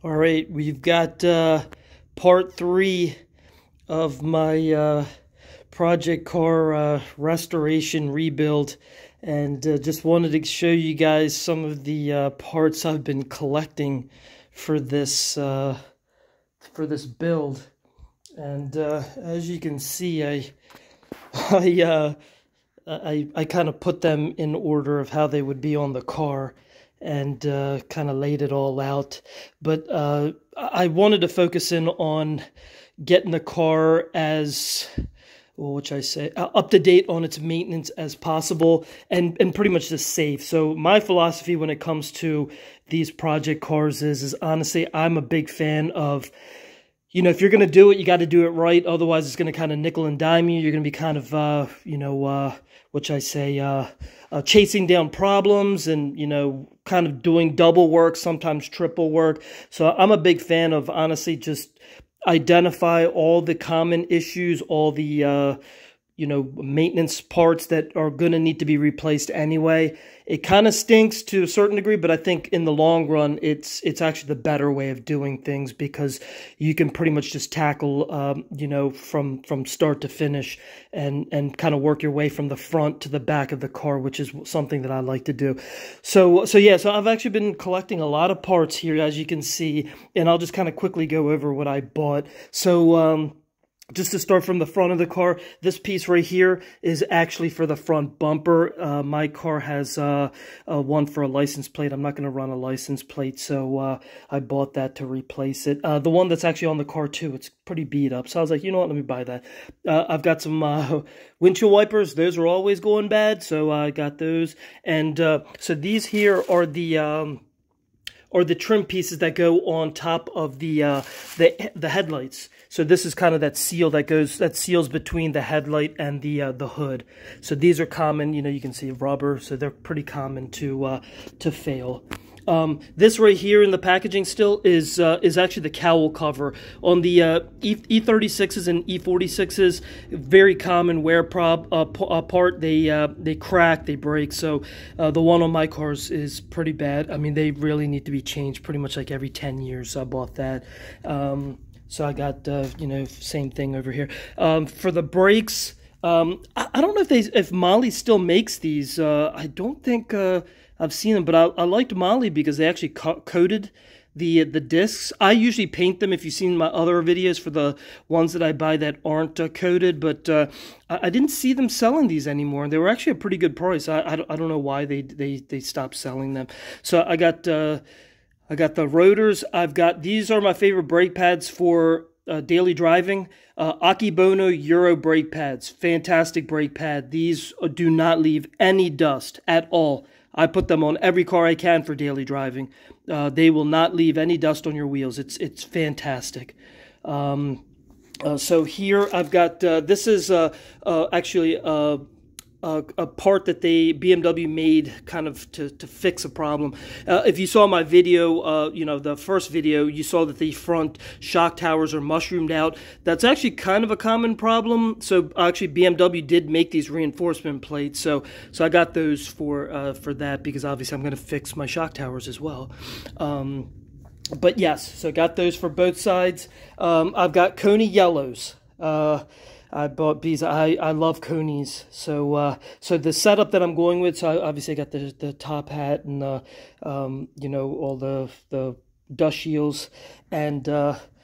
All right, we've got part 3 of my project car restoration rebuild, and just wanted to show you guys some of the parts I've been collecting for this build. And as you can see, I kind of put them in order of how they would be on the car, and kind of laid it all out. But I wanted to focus in on getting the car as, well, what should I say, up to date on its maintenance as possible, and pretty much just safe. So my philosophy when it comes to these project cars is honestly, I'm a big fan of, you know, if you're going to do it, you got to do it right. Otherwise, it's going to kind of nickel and dime you. You're going to be kind of, what should I say, chasing down problems and, you know, kind of doing double work, sometimes triple work. So I'm a big fan of, honestly, just identify all the common issues, all the, maintenance parts that are going to need to be replaced anyway. It kind of stinks to a certain degree, but I think in the long run, it's actually the better way of doing things, because you can pretty much just tackle, from start to finish, and kind of work your way from the front to the back of the car, which is something that I like to do. So I've actually been collecting a lot of parts here, as you can see, and I'll just kind of quickly go over what I bought. So, just to start from the front of the car, this piece right here is actually for the front bumper. My car has one for a license plate. I'm not going to run a license plate, so I bought that to replace it. The one that's actually on the car too, it's pretty beat up. So I was like, you know what, let me buy that. I've got some windshield wipers. Those are always going bad, so I got those. And so these here are the trim pieces that go on top of the headlights. So this is kind of that seal that seals between the headlight and the hood. So these are common. You know, you can see rubber, so they're pretty common to fail. This right here in the packaging still is actually the cowl cover on the E36s and E46s. Very common wear part. They crack, they break. So the one on my cars is pretty bad. I mean, they really need to be changed pretty much like every 10 years. So I bought that. So I got same thing over here. For the brakes, I don't know if Molly still makes these. I don't think I've seen them, but I liked Molly because they actually coated the discs. I usually paint them, if you've seen my other videos, for the ones that I buy that aren't coated, but I didn't see them selling these anymore, and they were actually a pretty good price. I don't know why they stopped selling them. So I got the rotors. These are my favorite brake pads for daily driving. Akibono Euro brake pads. Fantastic brake pad. These do not leave any dust at all. I put them on every car I can for daily driving. They will not leave any dust on your wheels. It's fantastic. So here I've got, this is actually a part that BMW made kind of to fix a problem. If you saw my video, the first video, you saw that the front shock towers are mushroomed out. That's actually kind of a common problem. So actually BMW did make these reinforcement plates. So I got those for that, because obviously I'm going to fix my shock towers as well. But yes, so I got those for both sides. I've got Coney yellows. I bought these. I love Conies. So the setup that I'm going with, so obviously I got the top hat and all the dust shields, and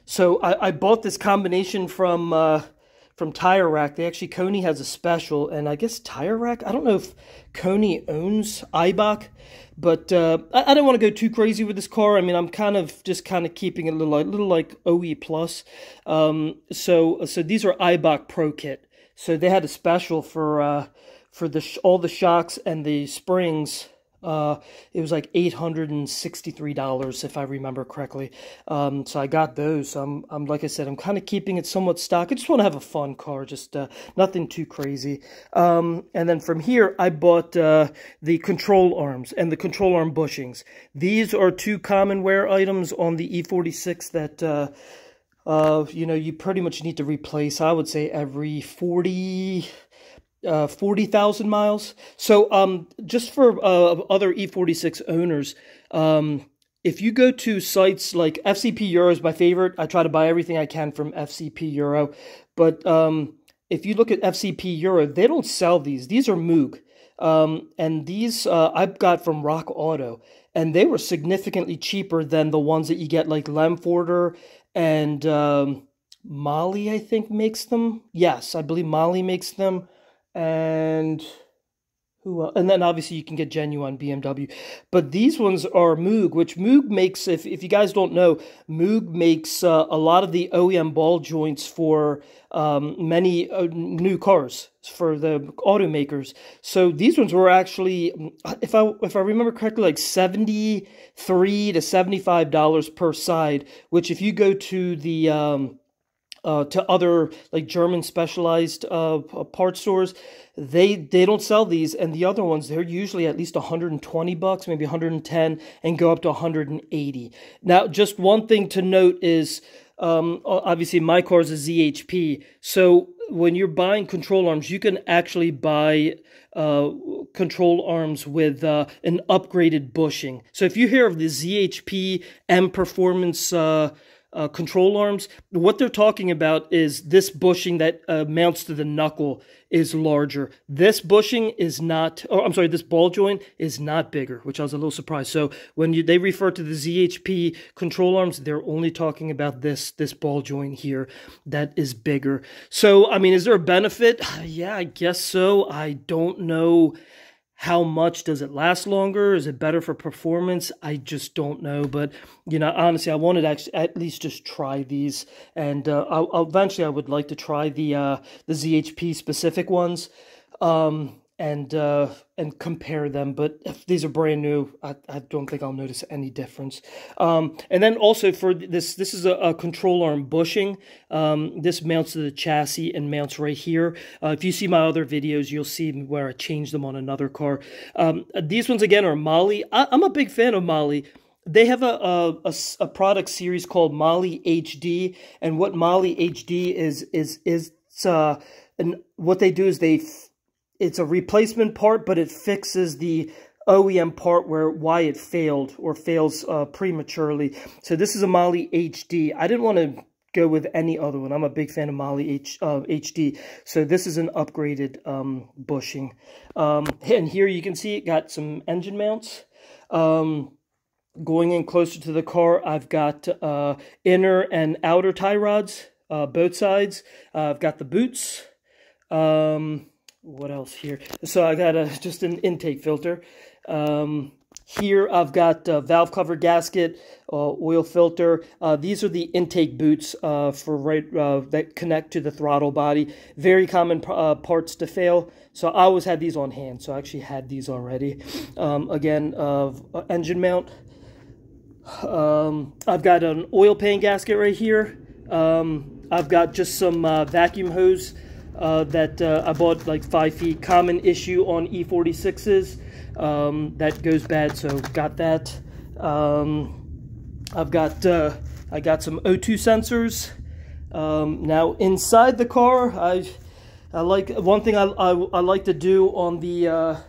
so I bought this combination from Tire Rack. Coney has a special, and I guess Tire Rack, I don't know if Coney owns Eibach, but I don't want to go too crazy with this car. I mean, I'm kind of keeping it a little like OE plus. So these are Eibach Pro Kit. So they had a special for all the shocks and the springs. It was like $863 if I remember correctly. So I got those. So I'm like I said, I'm kind of keeping it somewhat stock. I just want to have a fun car, just nothing too crazy. And then from here, I bought the control arms and the control arm bushings. These are two common wear items on the E46 that you pretty much need to replace. I would say every 40,000 miles. So just for other E46 owners, if you go to sites like FCP Euro is my favorite. I try to buy everything I can from FCP Euro. But if you look at FCP Euro, they don't sell these. These are Moog. And these I've got from Rock Auto. And they were significantly cheaper than the ones that you get like Lemforder and Mali, I think, makes them. Yes, I believe Mali makes them. And and then obviously you can get genuine BMW. But these ones are Moog, which Moog makes, if you guys don't know, Moog makes a lot of the OEM ball joints for many new cars for the automakers. So these ones were actually, if I remember correctly, like $73 to $75 per side, which if you go to the to other like German specialized part stores, they don't sell these, and the other ones, they're usually at least $120, maybe 110, and go up to 180. Now, just one thing to note is, obviously my car is a ZHP, so when you're buying control arms, you can actually buy control arms with an upgraded bushing. So if you hear of the ZHP M Performance control arms, what they're talking about is this bushing that mounts to the knuckle is larger. This bushing is not, or I'm sorry, this ball joint is not bigger, which I was a little surprised. So when they refer to the ZHP control arms, they're only talking about this ball joint here that is bigger. So, I mean, is there a benefit? Yeah, I guess so. I don't know. How much does it last longer? Is it better for performance? I just don't know. But, you know, honestly, I wanted to actually at least just try these. And eventually I would like to try the ZHP specific ones and compare them. But if these are brand new, I don't think I'll notice any difference. And then also for this is a control arm bushing. This mounts to the chassis and mounts right here. If you see my other videos, you'll see where I changed them on another car. These ones again are Mali. I'm a big fan of Mali. They have a product series called Mali HD, and what Mali HD is and what they do is it's a replacement part, but it fixes the OEM part why it failed or fails prematurely. So this is a Mali HD. I didn't want to go with any other one. I'm a big fan of Mali HD. So this is an upgraded bushing. And here you can see it got some engine mounts. Going in closer to the car, I've got inner and outer tie rods, both sides. I've got the boots. What else here? So I got just an intake filter. Here I've got a valve cover gasket, oil filter. These are the intake boots that connect to the throttle body. Very common parts to fail. So I always had these on hand. So I actually had these already. Again, engine mount. I've got an oil pan gasket right here. I've got just some vacuum hose that I bought like 5 feet. Common issue on E46s. That goes bad, so got that. I got some O2 sensors. Now inside the car, I like one thing I like to do on the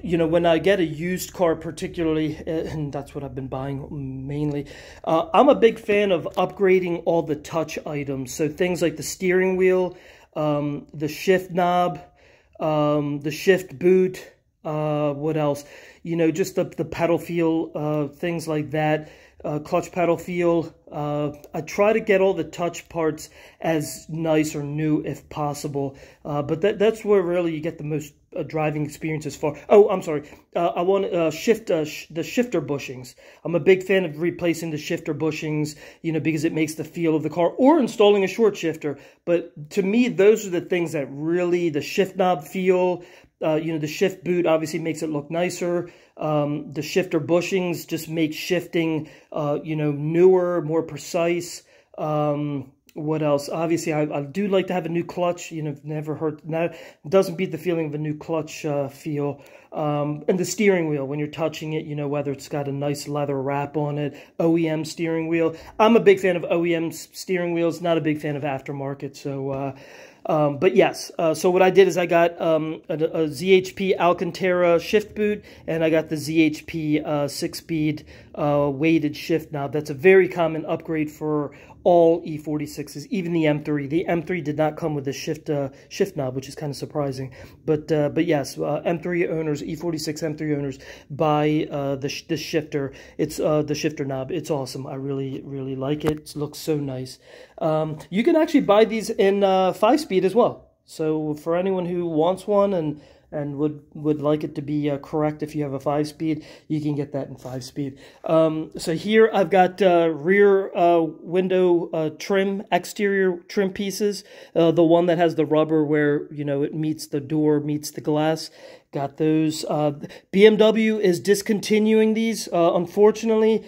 you know, when I get a used car particularly, and that's what I've been buying mainly, I'm a big fan of upgrading all the touch items. So things like the steering wheel, the shift knob, the shift boot, what else? You know, just the pedal feel, things like that. Clutch pedal feel. I try to get all the touch parts as nice or new if possible. But that's where really you get the most driving experience as far. Oh, I'm sorry. I want to shift the shifter bushings. I'm a big fan of replacing the shifter bushings, you know, because it makes the feel of the car, or installing a short shifter. But to me, those are the things that really, the shift knob feel, you know, the shift boot obviously makes it look nicer. The shifter bushings just make shifting, you know, newer, more precise. What else? Obviously, I do like to have a new clutch. You know, never hurt. Doesn't beat the feeling of a new clutch feel. And the steering wheel, when you're touching it, you know, whether it's got a nice leather wrap on it, OEM steering wheel. I'm a big fan of OEM steering wheels, not a big fan of aftermarket. So, But yes, so what I did is I got a ZHP Alcantara shift boot, and I got the ZHP 6-speed weighted shift knob. That's a very common upgrade for all E46s, even the M3. The M3 did not come with a shift knob, which is kind of surprising. But yes, M3 owners, E46 M3 owners, buy the shifter. It's the shifter knob. It's awesome. I really like it. It looks so nice. You can actually buy these in 5-speed as well. So for anyone who wants one and would like it to be correct, if you have a 5-speed, you can get that in 5-speed. So here I've got rear window trim, exterior trim pieces. The one that has the rubber where, you know, it meets the door, meets the glass. Got those. BMW is discontinuing these, unfortunately.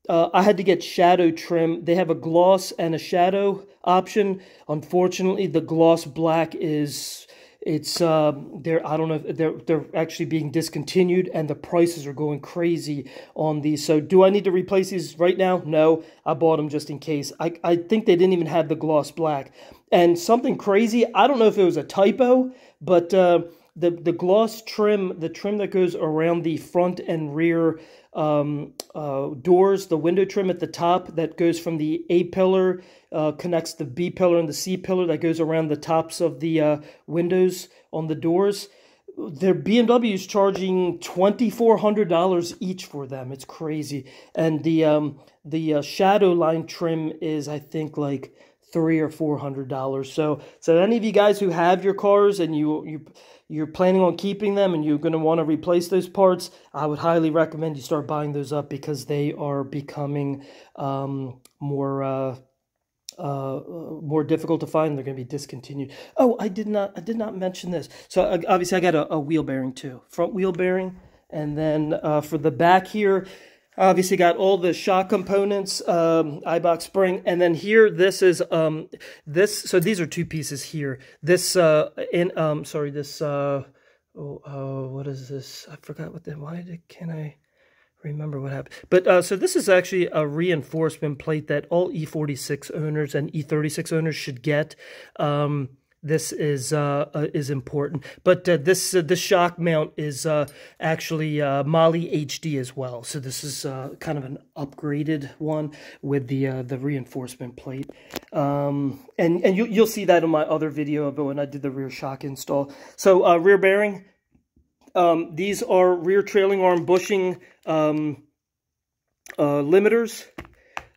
I had to get shadow trim. They have a gloss and a shadow option. Unfortunately, the gloss black is, they're, I don't know if they're actually being discontinued, and the prices are going crazy on these. So do I need to replace these right now? No, I bought them just in case. I think they didn't even have the gloss black. And something crazy, I don't know if it was a typo, but the gloss trim, the trim that goes around the front and rear doors, the window trim at the top that goes from the A pillar, connects the B pillar and the C pillar that goes around the tops of the windows on the doors. Their BMW is charging $2,400 each for them. It's crazy. And the shadow line trim is, I think, like $300 or $400. So any of you guys who have your cars and you're planning on keeping them and you're going to want to replace those parts, I would highly recommend you start buying those up, because they are becoming more difficult to find. They're going to be discontinued. Oh, I did not mention this. So obviously I got a wheel bearing too, front wheel bearing, and then for the back here, obviously got all the shock components, eye-box spring, and then here this is this. So these are two pieces here. This what is this? I forgot what the can I remember what happened? But so this is actually a reinforcement plate that all E46 owners and E36 owners should get. This is important, but this shock mount is actually Moly HD as well. So this is kind of an upgraded one with the reinforcement plate, and you'll see that in my other video of when I did the rear shock install. So rear bearing, these are rear trailing arm bushing limiters.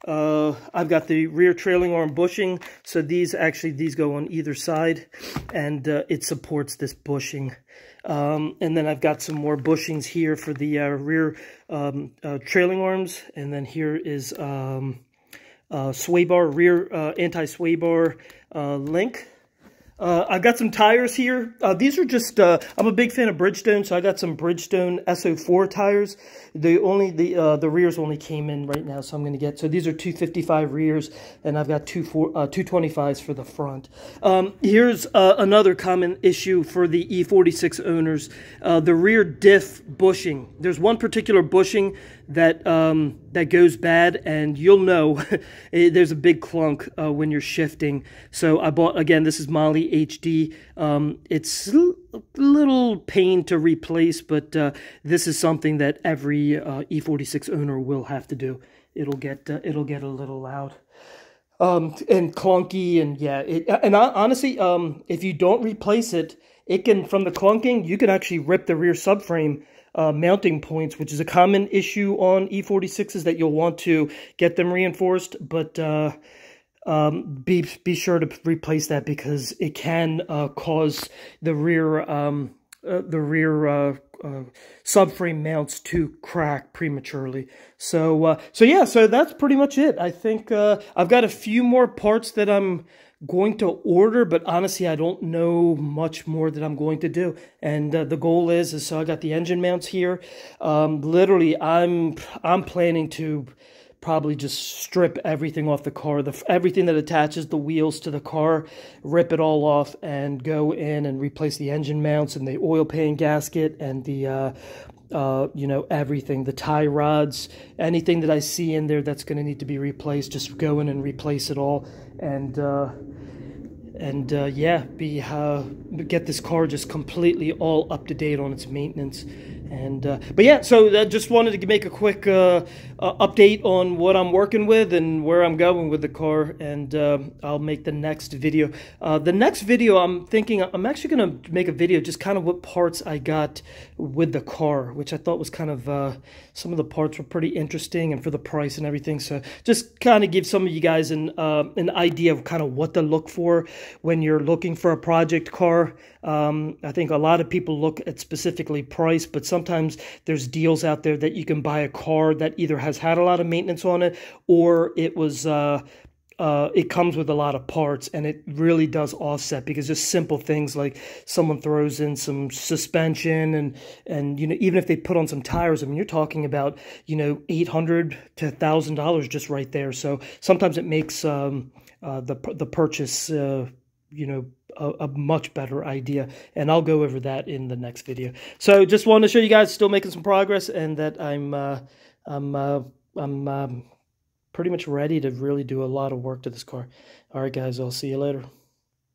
I've got the rear trailing arm bushing, so these go on either side, and it supports this bushing. And then I've got some more bushings here for the rear trailing arms, and then here is sway bar, rear anti-sway bar link. I've got some tires here. These are just, I'm a big fan of Bridgestone, so I got some Bridgestone SO4 tires. The rears only came in right now, so I'm going to get, so these are 255 rears, and I've got 225s for the front. Here's another common issue for the E46 owners, the rear diff bushing. There's one particular bushing that that goes bad, and you'll know there's a big clunk when you're shifting. So I bought, again, this is Moly HD. It's a little pain to replace, but this is something that every E46 owner will have to do. It'll get a little loud and clunky, and yeah. Honestly, if you don't replace it, it can, from the clunking, you can actually rip the rear subframe mounting points, which is a common issue on E46s, that you'll want to get them reinforced, but be sure to replace that, because it can cause the rear subframe mounts to crack prematurely. So yeah, so that's pretty much it. I think I've got a few more parts that I'm going to order, but honestly, I don't know much more that I'm going to do. And the goal is so I got the engine mounts here. Literally, I'm planning to probably just strip everything off the car, everything that attaches the wheels to the car, rip it all off, and go in and replace the engine mounts and the oil pan gasket and the everything, the tie rods, anything that I see in there that's going to need to be replaced, just go in and replace it all. And yeah, get this car just completely all up to date on its maintenance. And but yeah, so I just wanted to make a quick update on what I'm working with and where I'm going with the car, and I'll make the next video. The next video, I'm thinking I'm actually going to make a video just kind of what parts I got with the car, which I thought was kind of some of the parts were pretty interesting and for the price and everything. So just kind of give some of you guys an idea of kind of what to look for when you're looking for a project car. I think a lot of people look at specifically price, but sometimes there's deals out there that you can buy a car that either has had a lot of maintenance on it, or it was it comes with a lot of parts, and it really does offset, because just simple things like someone throws in some suspension and even if they put on some tires, I mean, you're talking about $800 to $1,000 just right there. So sometimes it makes the purchase a much better idea, and I'll go over that in the next video. So just wanted to show you guys still making some progress, and that I'm pretty much ready to really do a lot of work to this car. All right, guys, I'll see you later.